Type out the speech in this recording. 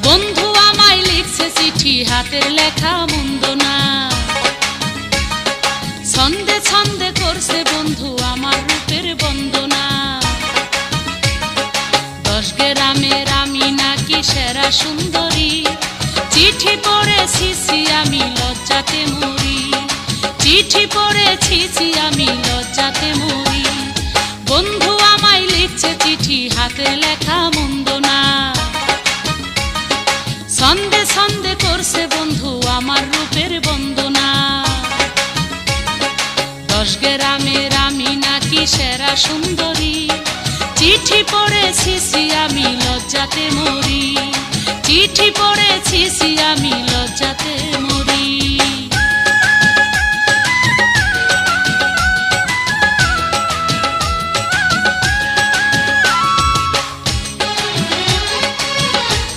বন্ধু আমায় লিখছে চিঠি, হাতের লেখা মন্দ না। ছন্দে ছন্দে করছে বন্ধু আমার রূপের বন্দনা। 10 গ্রামের আমি নাকি সেরা সুন্দরী, চিঠি পড়েছি আমি লজ্জাতে মরি। চিঠি পড়েছি আমি লজ্জাতে মরি। বন্ধু আমায় লিখছে চিঠি, হাতের লেখা মন্দ না। ছন্দে ছন্দে করছে বন্ধু আমার রূপের বন্দনা। 10 গ্রামের আমি নাকি সেরা সুন্দরী, চিঠি পড়েছি আমি লজ্জাতে মরি। চিঠি পড়েছি আমি লজ্জাতে